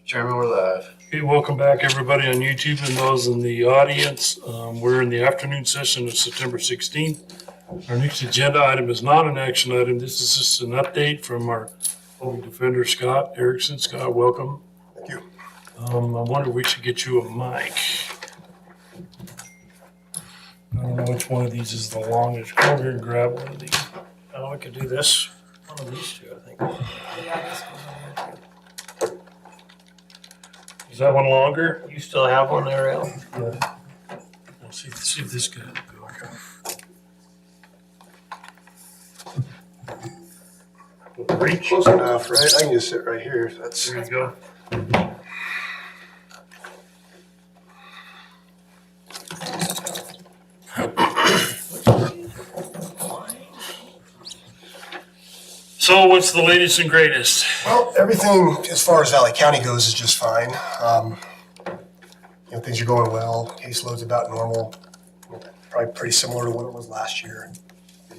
Chairman, we're live. Okay, welcome back everybody on YouTube and those in the audience. We're in the afternoon session of September 16th. Our next agenda item is not an action item. This is just an update from our public defender, Scott Erickson. Scott, welcome. Thank you. I wonder if we should get you a mic. I don't know which one of these is the longest. Come over here and grab one of these. Oh, we could do this. One of these two, I think. Is that one longer? You still have one there, Al? Yeah. Let's see if this guy will go. Reach. Close enough, right? I can just sit right here. That's There you go. So what's the latest and greatest? well. Everything as far as Valley County goes is just fine. Things are going well. Caseload's about normal. Probably pretty similar to what it was last year.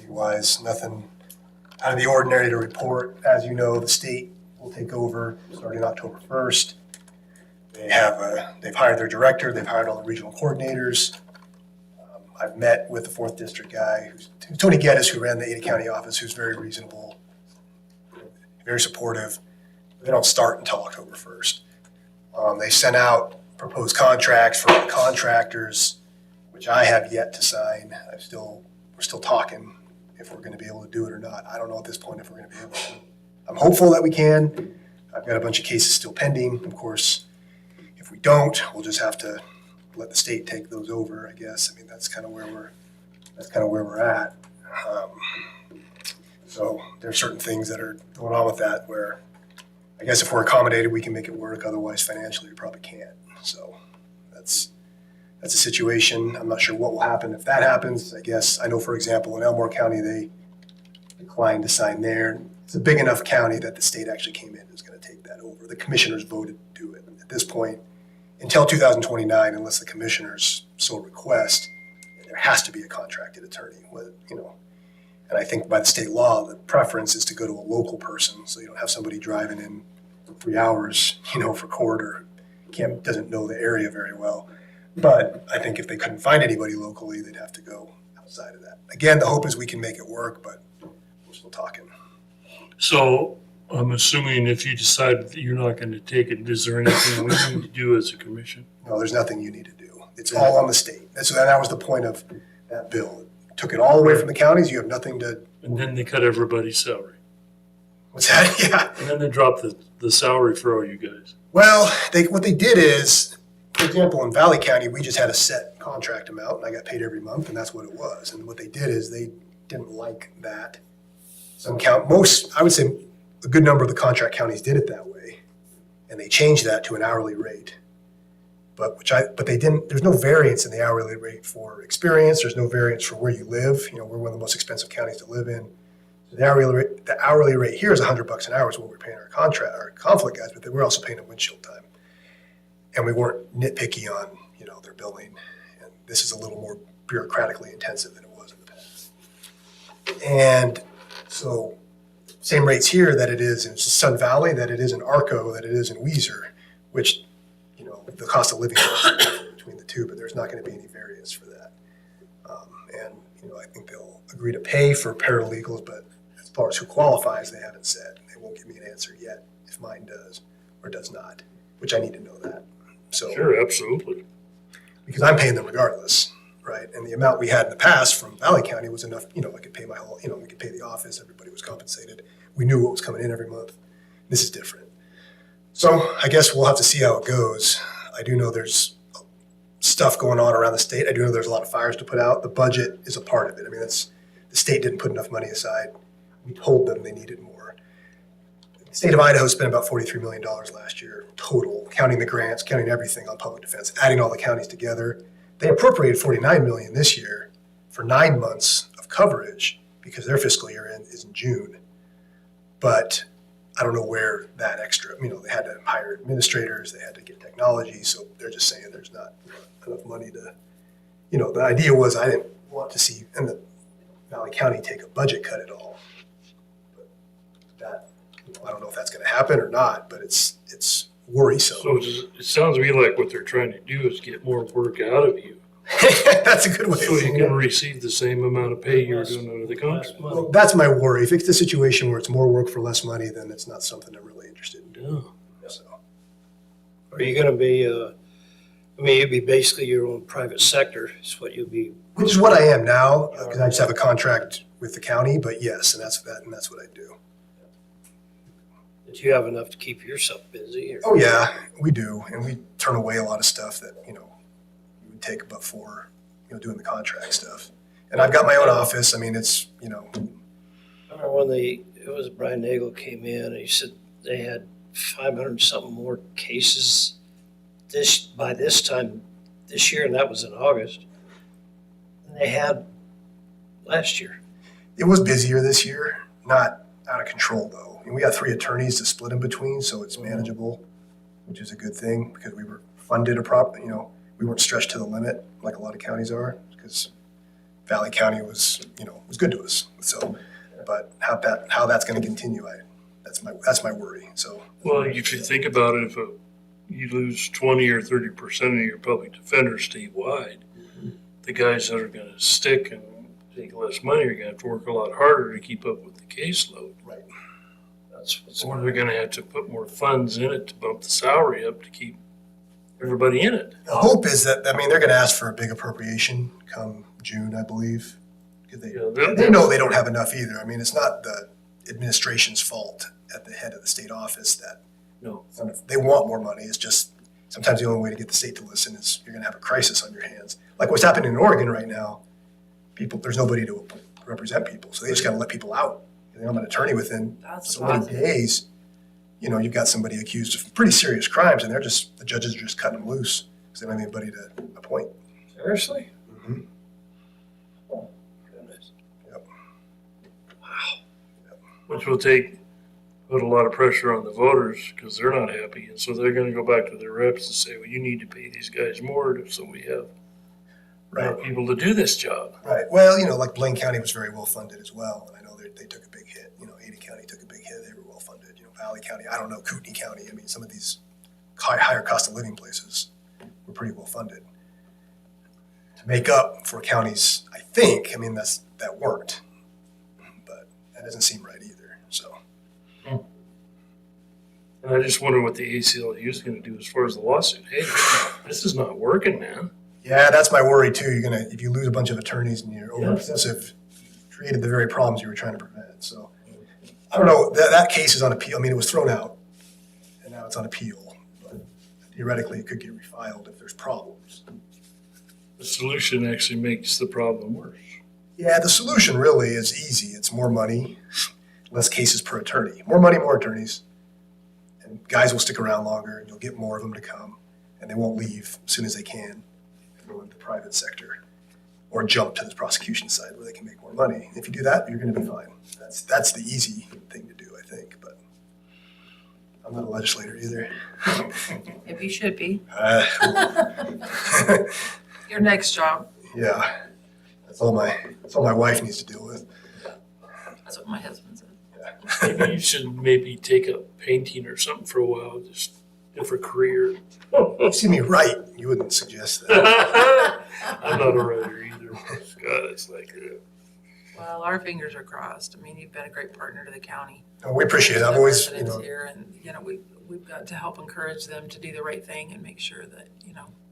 Wise, nothing out of the ordinary to report. As you know, the state will take over starting October 1st. They've hired their director. They've hired all the regional coordinators. I've met with the 4th District guy, who's Tony Geddes, who ran the Ada County office, who's very reasonable, very supportive. They don't start until October 1st. They sent out proposed contracts for the contractors, which I have yet to sign. We're still talking if we're going to be able to do it or not. I don't know at this point if we're going to be able to. I'm hopeful that we can. I've got a bunch of cases still pending. Of course, if we don't, we'll just have to let the state take those over, I guess. I mean, that's kind of where we're at. So there's certain things that are going on with that where I guess if we're accommodated, we can make it work. Otherwise, financially, we probably can't. So that's a situation. I'm not sure what will happen if that happens. I guess I know, for example, in Elmore County, they declined to sign there. It's a big enough county that the state actually came in and was going to take that over. The commissioners voted to do it. At this point, until 2029, unless the commissioners so request, there has to be a contracted attorney. And I think by the state law, the preference is to go to a local person, so you don't have somebody driving in for 3 hours, for court or doesn't know the area very well. But I think if they couldn't find anybody locally, they'd have to go outside of that. Again, the hope is we can make it work, but we're still talking. So I'm assuming if you decide that you're not going to take it, is there anything we need to do as a commission? No, there's nothing you need to do. It's all on the state. That was the point of that bill. It took it all away from the counties. You have nothing to. And then they cut everybody's salary. What's that? Yeah. And then they drop the salary for all you guys. Well, what they did is, for example, in Valley County, we just had a set contract amount, and I got paid every month, and that's what it was. And what they did is they didn't like that. I would say a good number of the contract counties did it that way, and they changed that to an hourly rate. But they didn't. There's no variance in the hourly rate for experience. There's no variance for where you live. We're one of the most expensive counties to live in. So the hourly rate here is $100 an hour is what we're paying our conflict guys, but we're also paying them windshield time. And we weren't nitpicky on, their billing. And this is a little more bureaucratically intensive than it was in the past. And so same rates here that it is in Sun Valley, that it is in Arco, that it is in Weiser, which, the cost of living is between the two, but there's not going to be any variance for that. I think they'll agree to pay for paralegals, but as far as who qualifies, they haven't said. They won't give me an answer yet if mine does or does not, which I need to know that. So Sure, absolutely. because I'm paying them regardless, right? And the amount we had in the past from Valley County was enough, I could pay we could pay the office, everybody was compensated. We knew what was coming in every month. This is different. So I guess we'll have to see how it goes. I do know there's stuff going on around the state. I do know there's a lot of fires to put out. The budget is a part of it. I mean, the state didn't put enough money aside. We told them they needed more. The state of Idaho spent about $43 million last year total, counting the grants, counting everything on public defense, adding all the counties together. They appropriated $49 million this year for 9 months of coverage because their fiscal year end is in June. But I don't know where that extra, they had to hire administrators, they had to get technology. So they're just saying there's not enough money to, the idea was I didn't want to see in the Valley County take a budget cut at all. But that, I don't know if that's going to happen or not, but it's worrisome. So it sounds to me like what they're trying to do is get more work out of you, That's a good way of so you saying can it. receive the same amount of pay you're doing under the contract. Well, that's my worry. If it's the situation where it's more work for less money, then it's not something I'm really interested in doing. Yeah. So, Are you gonna be, I mean, you'd be basically your own private sector, is what you'll be. which is what I am now, because I just have a contract with the county, but yes, and that's what I do. Did you have enough to keep yourself busy? Or? Oh yeah, we do, and we turn away a lot of stuff that you would take but for doing the contract stuff. And I've got my own office. I mean, it's I remember when it was Brian Nagel came in and he said they had 500 something more cases by this time this year, and that was in August, than they had last year. it was busier this year, not out of control though. And we got 3 attorneys to split in between, so it's manageable, which is a good thing because we were funded we weren't stretched to the limit like a lot of counties are because Valley County was good to us. So, but how that's going to continue, that's my worry. So, Well, if you think about it, if you lose 20 or 30% of your public defenders statewide, the guys that are going to stick and take less money are going to have to work a lot harder to keep up with the caseload. right. That's what's Or they're going to have to put more funds in it to bump the salary up to keep everybody in it. The hope is that they're going to ask for a big appropriation come June, I believe, because they know they don't have enough either. I mean, it's not the administration's fault at the head of the state office that No. they want more money. It's just sometimes the only way to get the state to listen is you're going to have a crisis on your hands. Like what's happening in Oregon right now, there's nobody to represent people, so they just got to let people out. They don't have an attorney within That's so many positive. days. You've got somebody accused of pretty serious crimes, and the judges are just cutting them loose because they don't have anybody to appoint. seriously? Mm-hmm. Oh, goodness. Yep. Wow. Which will put a lot of pressure on the voters because they're not happy. And so they're going to go back to their reps and say, well, you need to pay these guys more so we have Right. people to do this job. Right. Well, like Blaine County was very well funded as well, and I know they took a big hit. Ada County took a big hit; they were well funded. Valley County, I don't know, Kootenai County. I mean, some of these higher cost of living places were pretty well funded to make up for counties. I think. I mean, that worked, but that doesn't seem right either. So. And I just wonder what the ACLU is going to do as far as the lawsuit. Hey, this is not working, man. Yeah, that's my worry too. If you lose a bunch of attorneys and you're over obsessive, you created the very problems you were trying to prevent. So. I don't know, that case is on appeal. I mean, it was thrown out, and now it's on appeal. But theoretically, it could get refiled if there's problems. The solution actually makes the problem worse. Yeah, the solution really is easy. It's more money, less cases per attorney. More money, more attorneys. And guys will stick around longer, and you'll get more of them to come, and they won't leave as soon as they can and go into the private sector or jump to the prosecution side where they can make more money. If you do that, you're going to be fine. That's the easy thing to do, I think. But I'm not a legislator either. If you should be. Uh, Your next job. yeah, that's all my wife needs to deal with. That's what my husband said. Maybe you should maybe take up painting or something for a while, just different career. You see me write, you wouldn't suggest that. I'm not a writer either. God, it's like Well, our fingers are crossed. I mean, you've been a great partner to the county. No, we appreciate it. To I've the always, residents here, and we've got to help encourage them to do the right thing and make sure that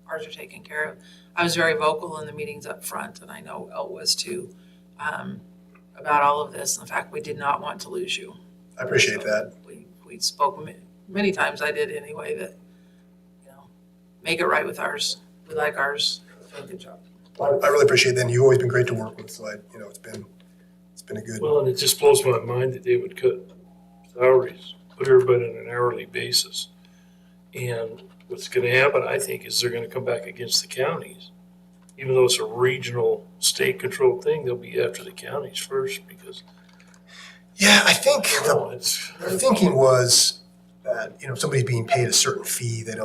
ours are taken care of. I was very vocal in the meetings up front, and I know El was too, about all of this. And the fact we did not want to lose you. I appreciate So that. We spoke many times. I did anyway. That make it right with ours. We like ours. Do a good job. I really appreciate that. And you've always been great to work with. So it's been a good. well, and it just blows my mind that they would cut salaries, put everybody on an hourly basis. And what's going to happen, I think, is they're going to come back against the counties. Even though it's a regional state-controlled thing, they'll be after the counties first because Yeah, I think it's their thinking was that if somebody's being paid a certain fee, they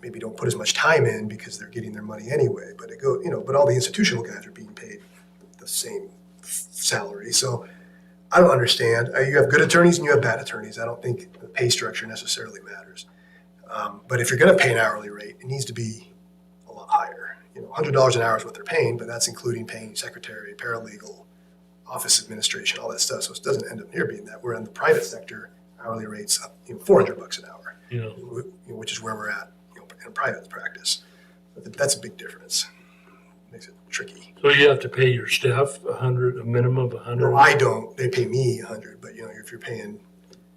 maybe don't put as much time in because they're getting their money anyway. But but all the institutional guys are being paid the same salary. So I don't understand. You have good attorneys and you have bad attorneys. I don't think the pay structure necessarily matters. But if you're going to pay an hourly rate, it needs to be a lot higher. $100 an hour is what they're paying, but that's including paying secretary, paralegal, office administration, all that stuff. So it doesn't end up near being that. We're in the private sector, hourly rates up, $400 an hour, Yeah. which is where we're at, in private practice. But that's a big difference. Makes it tricky. So you have to pay your staff a minimum of 100? No, I don't. They pay me 100, but if you're paying,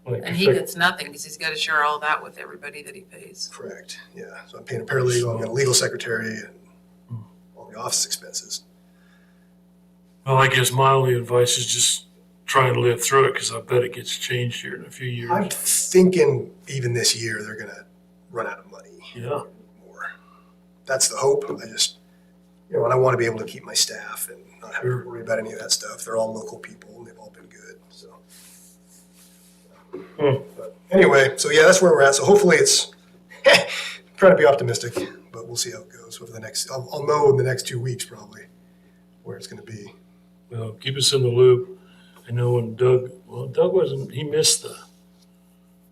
Like And he your gets nothing because he's got to share all that with everybody that he pays. correct. Yeah. So I'm paying a paralegal, I'm got a legal secretary, and all the office expenses. Well, I guess my only advice is just try and live through it because I bet it gets changed here in a few years. I'm thinking even this year they're going to run out of money. Yeah. More. That's the hope. I just, and I want to be able to keep my staff and not have Sure. to worry about any of that stuff. They're all local people and they've all been good. So, but anyway, so yeah, that's where we're at. So hopefully it's trying to be optimistic, but we'll see how it goes over the next. I'll know in the next 2 weeks probably where it's going to be. Well, keep us in the loop. I know when Doug wasn't, he missed the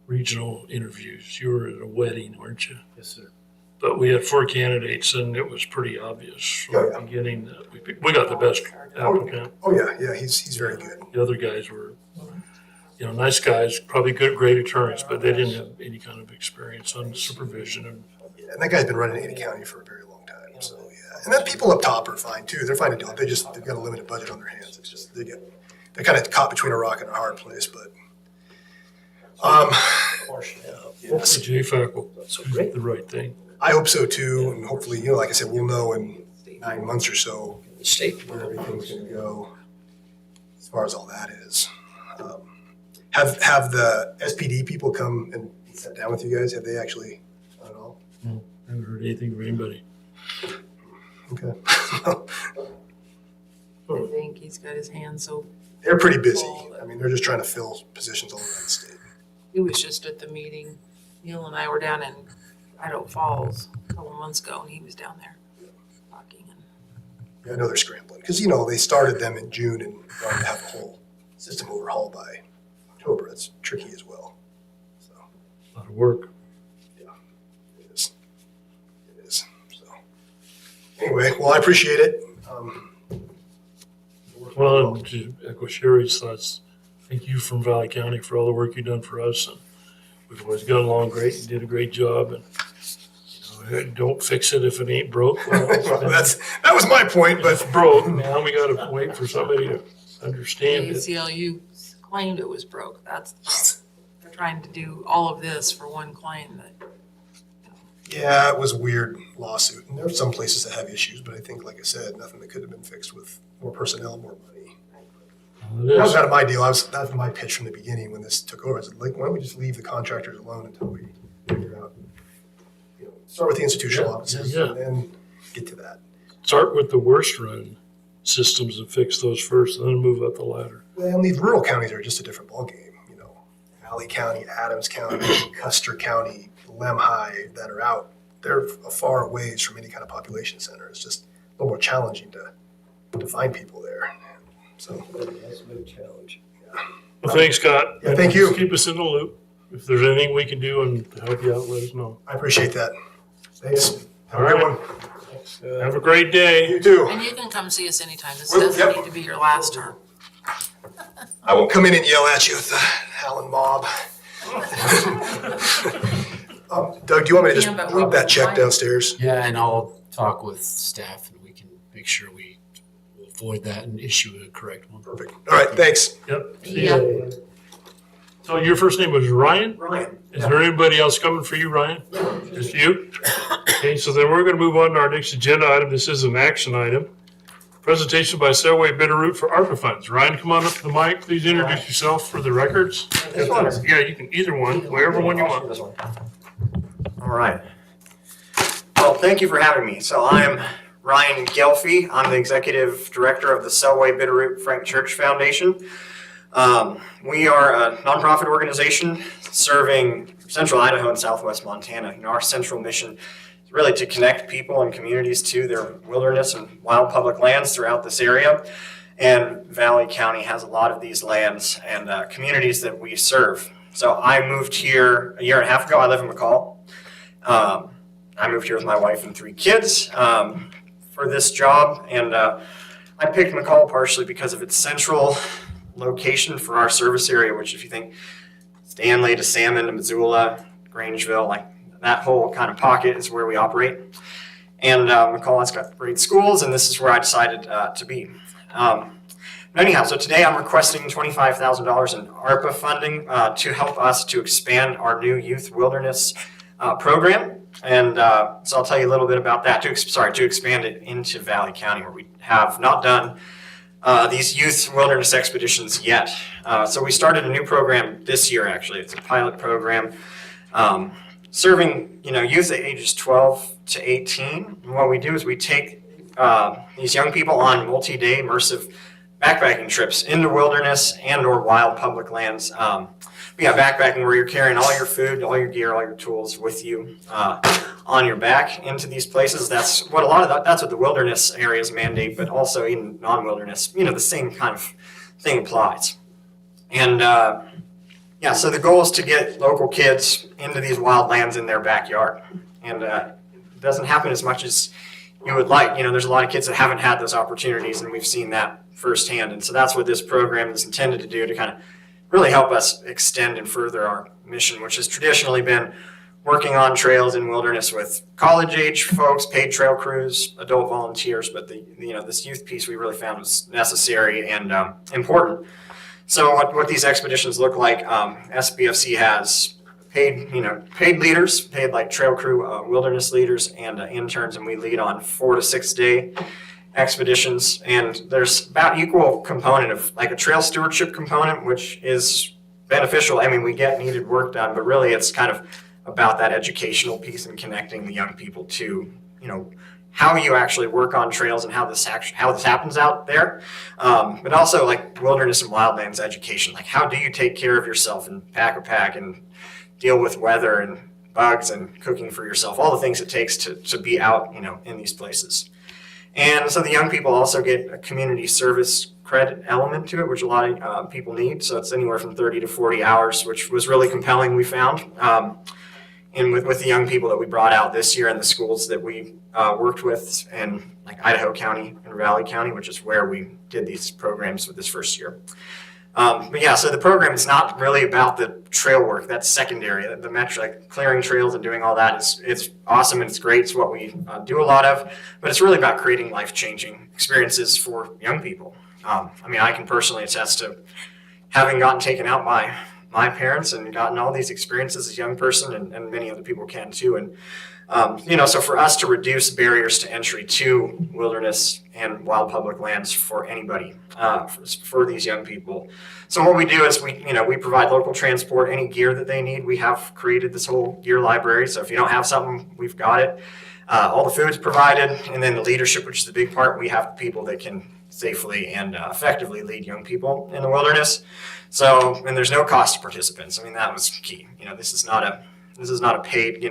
regional interviews. You were at a wedding, weren't you? Yes, sir. But we had 4 candidates and it was pretty obvious from Oh, the yeah. beginning that we got the best applicant. Oh yeah, he's very good. The other guys were, nice guys, probably great attorneys, but they didn't have any kind of experience on supervision. And Yeah, and that guy's been running Ada County for a very long time. So yeah, and then people up top are fine too. They're fine to do it. They've got a limited budget on their hands. It's just they're kind of caught between a rock and a hard place. But Portion out. yes, JFAC will So do great. the right thing. I hope so too. And hopefully, like I said, we'll know in 9 months or so The state. where everything's going to go as far as all that is. Have the SPD people come and sit down with you guys? Have they actually done it all? Haven't heard anything from anybody. Okay. I think he's got his hands so. They're pretty busy. I mean, they're just trying to fill positions all around the state. He was just at the meeting. Neil and I were down in Idaho Falls a couple months ago, and he was down there talking. And Yeah, I know they're scrambling because they started them in June and wanted to have the whole system overhauled by October. It's tricky as well. So A lot of work. it is. It is. So anyway, well, I appreciate it. Well, and to echo Sherry's thoughts, thank you from Valley County for all the work you've done for us. And we've always got along great. You did a great job. And don't fix it if it ain't broke. Well, that was my point, it's but broke. Now we got to wait for somebody to understand the it. ACLU claimed it was broke. They're trying to do all of this for one claim that. yeah, it was a weird lawsuit. And there are some places that have issues, but I think, like I said, nothing that could have been fixed with more personnel, more money. It That was is. kind of my deal. That was my pitch from the beginning when this took over. I said, like, why don't we just leave the contractors alone until we figure out, start with the institutional Yeah, offices yeah. and then get to that. Start with the worst run systems and fix those first, and then move up the ladder. Well, these rural counties are just a different ballgame. Valley County, Adams County, Custer County, Lemhi that are out. They're far ways from any kind of population center. It's just a little more challenging to find people there. So, That's a big challenge. Well, thanks, Scott. Yeah, thank you. Keep us in the loop. If there's anything we can do and to help you out, let us know. I appreciate that. Thanks. Have a All good right. one. Have a great day. You too. And you can come see us anytime. This Well, doesn't yep. need to be your last term. I won't come in and yell at you with the Howlin' mob. Doug, do you want me to just Yeah, but drop we- that check downstairs? Yeah, and I'll talk with staff and we can make sure we will avoid that and issue a correct one. Perfect. All right, thanks. Yep. See Yeah. ya. So your first name was Ryan? Ryan. Is there anybody else coming for you, Ryan? Just you? Okay, so then we're gonna move on to our next agenda item. This is an action item. Presentation by Selway Bitterroot for ARPA funds. Ryan, come on up to the mic. Please introduce yourself for the records. Yeah, you can, either one, whatever one you want. All right. Well, thank you for having me. So I'm Ryan Gelfie. I'm the executive director of the Selway Bitterroot Frank Church Foundation. We are a nonprofit organization serving central Idaho and southwest Montana. Our central mission is really to connect people and communities to their wilderness and wild public lands throughout this area. And Valley County has a lot of these lands and communities that we serve. So I moved here a year and a half ago. I live in McCall. I moved here with my wife and 3 kids for this job, and I picked McCall partially because of its central location for our service area, which if you think Stanley to Salmon to Missoula, Grangeville, like that whole kind of pocket is where we operate. And McCall has got great schools, and this is where I decided to be. Anyhow, so today I'm requesting $25,000 in ARPA funding to help us to expand our new youth wilderness program. And so I'll tell you a little bit about that, to expand it into Valley County, where we have not done these youth wilderness expeditions yet. So we started a new program this year, actually. It's a pilot program serving youth at ages 12 to 18. And what we do is we take these young people on multi-day immersive backpacking trips into wilderness and or wild public lands. Backpacking where you're carrying all your food, all your gear, all your tools with you on your back into these places. That's what the wilderness areas mandate, but also in non-wilderness, the same kind of thing applies. And so the goal is to get local kids into these wild lands in their backyard. And it doesn't happen as much as you would like. There's a lot of kids that haven't had those opportunities, and we've seen that firsthand. And so that's what this program is intended to do, to kind of really help us extend and further our mission, which has traditionally been working on trails in wilderness with college-age folks, paid trail crews, adult volunteers. But this youth piece we really found was necessary and important. So what these expeditions look like, SBFC has paid leaders, paid like trail crew, wilderness leaders, and interns, and we lead on 4 to 6 day expeditions. And there's about equal component of like a trail stewardship component, which is beneficial. I mean, we get needed work done, but really it's kind of about that educational piece and connecting the young people to how you actually work on trails and how this happens out there. But also like wilderness and wildlands education, like how do you take care of yourself and pack a pack and deal with weather and bugs and cooking for yourself, all the things it takes to be out, in these places. And so the young people also get a community service credit element to it, which a lot of people need. So it's anywhere from 30 to 40 hours, which was really compelling, we found. And with the young people that we brought out this year and the schools that we worked with in like Idaho County and Valley County, which is where we did these programs for this first year. So the program is not really about the trail work. That's secondary. The metric, like clearing trails and doing all that, it's awesome and it's great. It's what we do a lot of, but it's really about creating life-changing experiences for young people. I can personally attest to having gotten taken out by my parents and gotten all these experiences as a young person, and many other people can too. And so for us to reduce barriers to entry to wilderness and wild public lands for anybody, for these young people. So what we do is we provide local transport, any gear that they need. We have created this whole gear library. So if you don't have something, we've got it. All the food's provided, and then the leadership, which is the big part. We have people that can safely and effectively lead young people in the wilderness. So, and there's no cost to participants. That was key. This is not a paid,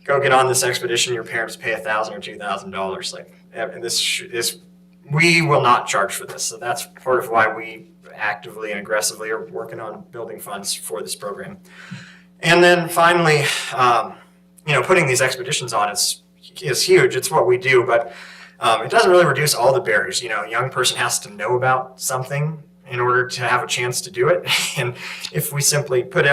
go get on this expedition, your parents pay $1,000 or $2,000. Like we will not charge for this. So that's part of why we actively and aggressively are working on building funds for this program. And then finally, putting these expeditions on is huge. It's what we do, but it doesn't really reduce all the barriers. A young person has to know about something in order to have a chance to do it. And if we simply put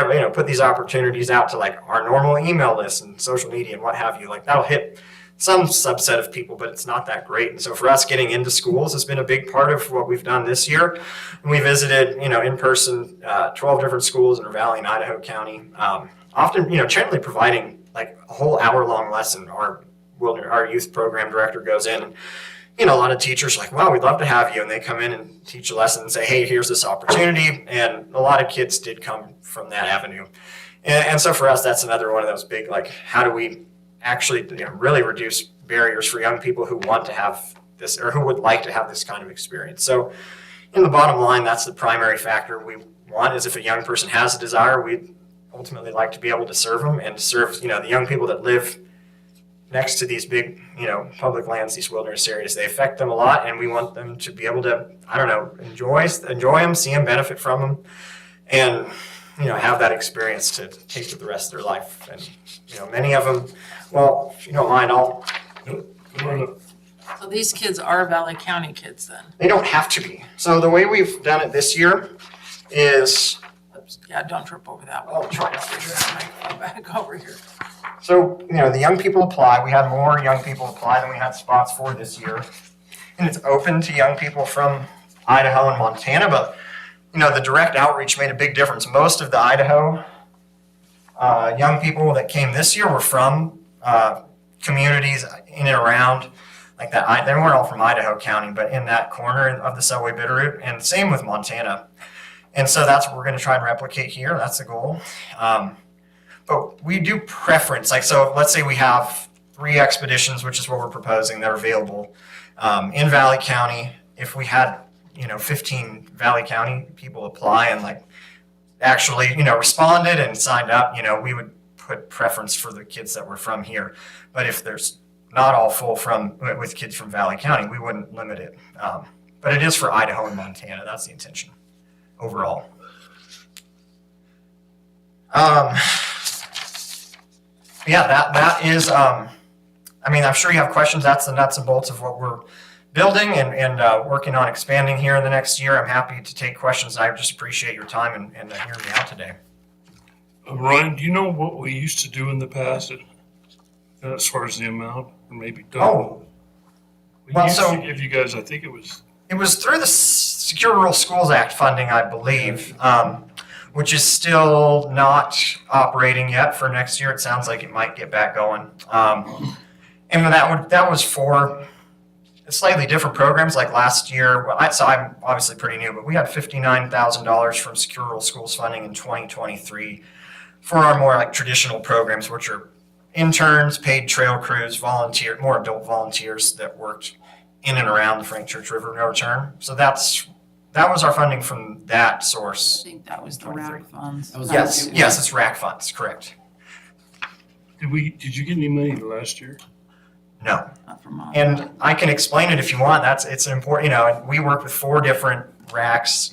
these opportunities out to like our normal email list and social media and what have you, like that'll hit some subset of people, but it's not that great. And so for us, getting into schools has been a big part of what we've done this year. And we visited, in person, 12 different schools in Valley and Idaho County. Often, generally providing like a whole hour-long lesson. Our youth program director goes in and, a lot of teachers are like, wow, we'd love to have you. And they come in and teach a lesson and say, hey, here's this opportunity. And a lot of kids did come from that avenue. And so for us, that's another one of those big, like, how do we actually really reduce barriers for young people who want to have this or who would like to have this kind of experience. So in the bottom line, that's the primary factor we want, is if a young person has a desire, we'd ultimately like to be able to serve them and to serve, the young people that live next to these big, public lands, these wilderness areas. They affect them a lot, and we want them to be able to, enjoy them, see them, benefit from them. And, have that experience to take to the rest of their life. And, many of them, well, if you don't mind, Come on up. So these kids are Valley County kids then? they don't have to be. So the way we've done it this year is, Oops, yeah, don't trip over that one. I'll try not to. Back over here. So, the young people apply. We had more young people apply than we had spots for this year. And it's open to young people from Idaho and Montana, but, the direct outreach made a big difference. Most of the Idaho young people that came this year were from communities in and around like that. They weren't all from Idaho County, but in that corner of the Selway Bitterroot, and same with Montana. And so that's what we're going to try and replicate here. That's the goal. But we do preference, so let's say we have 3 expeditions, which is what we're proposing, that are available in Valley County. If we had, 15 Valley County people apply and actually, responded and signed up, we would put preference for the kids that were from here. But if there's not all full with kids from Valley County, we wouldn't limit it. But it is for Idaho and Montana. That's the intention overall. Yeah, that is, I'm sure you have questions. That's the nuts and bolts of what we're building and working on expanding here in the next year. I'm happy to take questions. I just appreciate your time and hearing me out today. Ryan, do you know what we used to do in the past as far as the amount, or maybe double? Oh, We well, used so- to give you guys, I think it was, It was through the Secure Rural Schools Act funding, I believe, which is still not operating yet for next year. It sounds like it might get back going. And that was for slightly different programs. Like last year, so I'm obviously pretty new, but we had $59,000 from Secure Rural Schools funding in 2023 for our more traditional programs, which are interns, paid trail crews, more adult volunteers that worked in and around the Frank Church River No Return. So that was our funding from that I source. think that was the RAC funds. That was Yes, it's RAC funds, correct. did you get any money last year? No. Not from mine. And I can explain it if you want. It's important, we work with 4 different racks,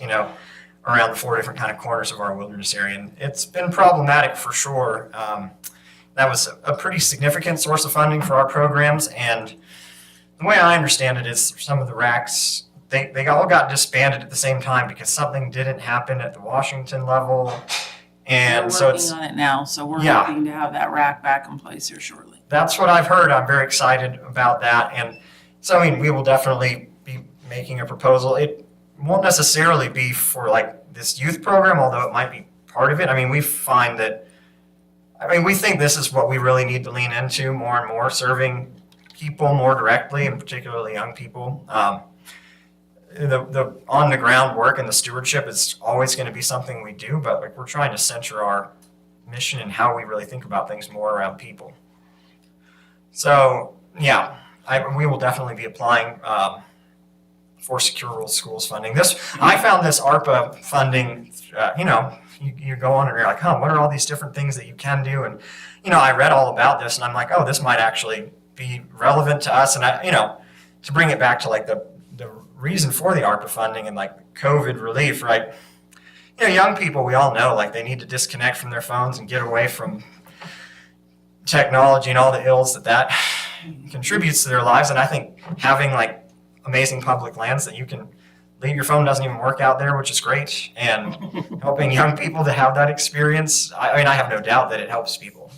around the 4 different kind of corners of our wilderness area. And it's been problematic for sure. That was a pretty significant source of funding for our programs. And the way I understand it is some of the racks, they all got disbanded at the same time because something didn't happen at the Washington level. And We're so working on it now, so we're Yeah. hoping to have that rack back in place here shortly. that's what I've heard. I'm very excited about that. And so, we will definitely be making a proposal. It won't necessarily be for this youth program, although it might be part of it. We find that, we think this is what we really need to lean into more and more, serving people more directly, and particularly young people. The on the ground work and the stewardship is always going to be something we do, but we're trying to center our mission and how we really think about things more around people. So yeah, we will definitely be applying for Secure Rural Schools funding. I found this ARPA funding. You go on and you're like, what are all these different things that you can do? And I read all about this, and I'm like, this might actually be relevant to us. And to bring it back to the reason for the ARPA funding and COVID relief, right? Young people, we all know, they need to disconnect from their phones and get away from technology and all the ills that contributes to their lives. And I think having amazing public lands that you can leave your phone doesn't even work out there, which is great. And helping young people to have that experience, I have no doubt that it helps people.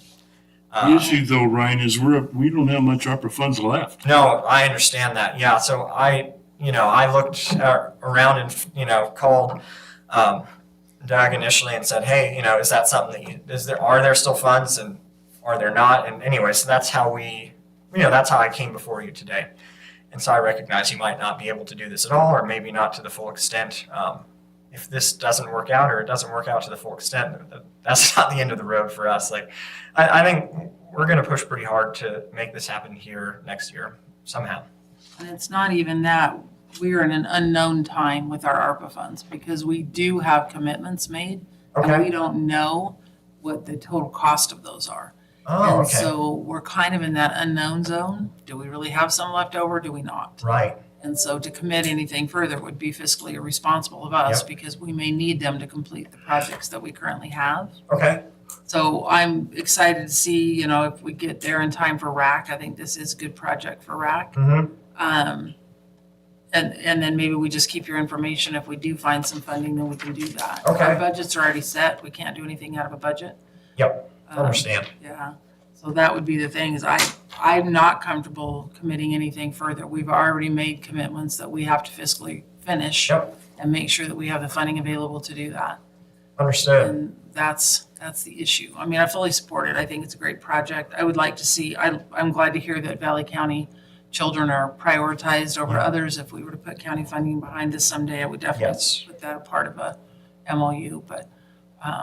The issue though, Ryan, is we don't have much ARPA funds left. No, I understand that. Yeah. So I looked around and, called Doug initially and said, hey, is that something that are there still funds and are there not? And anyway, so that's how that's how I came before you today. And so I recognize you might not be able to do this at all, or maybe not to the full extent. If this doesn't work out, or it doesn't work out to the full extent, that's not the end of the road for us. I think we're going to push pretty hard to make this happen here next year somehow. And it's not even that, we're in an unknown time with our ARPA funds because we do have commitments made. And Okay. we don't know what the total cost of those are. Oh, And okay. so we're kind of in that unknown zone. Do we really have some left over? Do we not? Right. And so to commit anything further would be fiscally irresponsible of us Yep. because we may need them to complete the projects that we currently have. Okay. So I'm excited to see, you know, if we get there in time for RAC. I think this is a good project for RAC. Mm-hmm. And then maybe we just keep your information. If we do find some funding, then we can do that. Okay. Our budgets are already set. We can't do anything out of a budget. Yep. Um, Understand. Yeah. So that would be the thing is I'm not comfortable committing anything further. We've already made commitments that we have to fiscally finish Yep. and make sure that we have the funding available to do that. Understood. And that's the issue. I mean, I fully support it. I think it's a great project. I would like to see, I'm glad to hear that Valley County children are prioritized over Yeah. others. If we were to put county funding behind this someday, I would definitely Yes. put that a part of a MOU, but.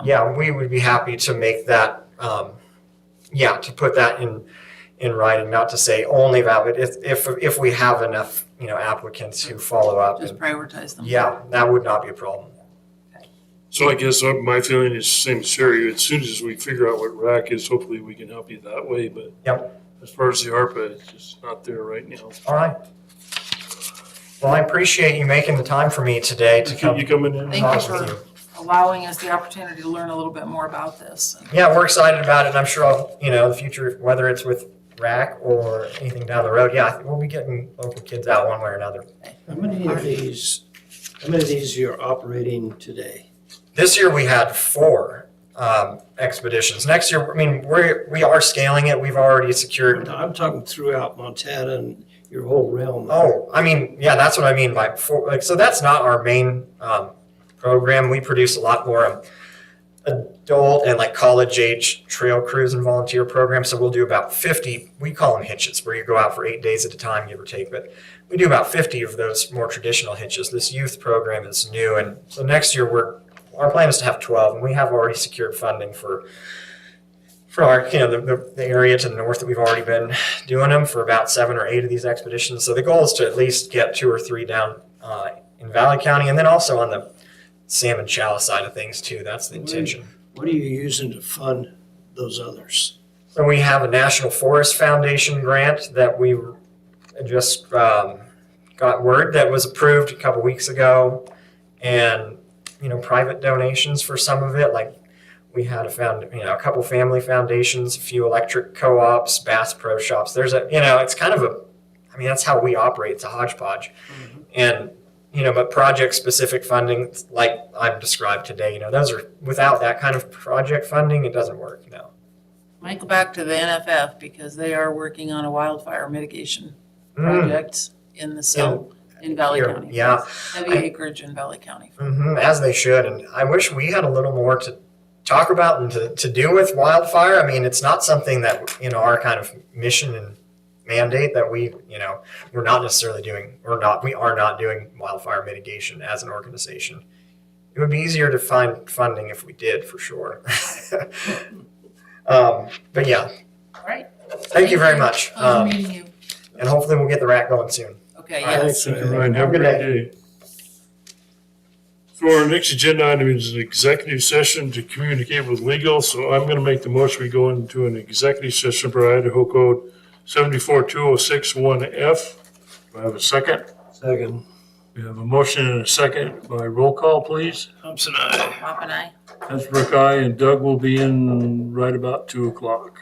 Yeah, we would be happy to make that, to put that in writing, not to say only valid, if we have enough, applicants who follow up. Just and- prioritize them. Yeah, that would not be a problem. So I guess my feeling is the same as Sherry. As soon as we figure out what RAC is, hopefully we can help you that way. But Yep. as far as the ARPA, it's just not there right now. All right. Well, I appreciate you making the time for me today to come You coming in? and Thank talk you with for you. allowing us the opportunity to learn a little bit more about this. Yeah, we're excited about it, and I'm sure the future, whether it's with RAC or anything down the road, I think we'll be getting local kids out one way or another. How many of these you're operating today? This year we had 4 expeditions. Next year, we are scaling it. We've already secured. I'm talking throughout Montana and your whole realm. That's what I mean by 4. So that's not our main program. We produce a lot more adult and college age trail crews and volunteer programs. So we'll do about 50. We call them hitches, where you go out for 8 days at a time, give or take. But we do about 50 of those more traditional hitches. This youth program is new, and so next year our plan is to have 12, and we have already secured funding for our, the area to the north that we've already been doing them for about 7 or 8 of these expeditions. So the goal is to at least get 2 or 3 down in Valley County, and then also on the salmon chalice side of things too. That's the intention. What are you using to fund those others? So we have a National Forest Foundation grant that we just got word that was approved a couple weeks ago, and private donations for some of it. Like we had a couple family foundations, a few electric co-ops, Bass Pro Shops. There's it's kind of that's how we operate. It's a hodgepodge, and but project-specific funding, like I've described today, those are, without that kind of project funding, it doesn't work, no. Might go back to the NFF because they are working on a wildfire mitigation project in Valley Here, County. yeah. Heavy acreage in Valley County. As they should, and I wish we had a little more to talk about and to do with wildfire. It's not something that, our kind of mission and mandate that we are not doing wildfire mitigation as an organization. It would be easier to find funding if we did, for sure. But yeah, All right. thank you very much. Pleasure meeting you. And hopefully we'll get the rack going soon. Okay, All right. yes. Thank you, Ryan. Have a Good great day. So our next agenda item is an executive session to communicate with legal. So I'm going to make the motion. We go into an executive session per Idaho Code 742061F. Do I have a second? Second. We have a motion and a second by roll call, please. Thompson, aye. Pop and I. Hasbrook, aye, and Doug will be in right about 2:00.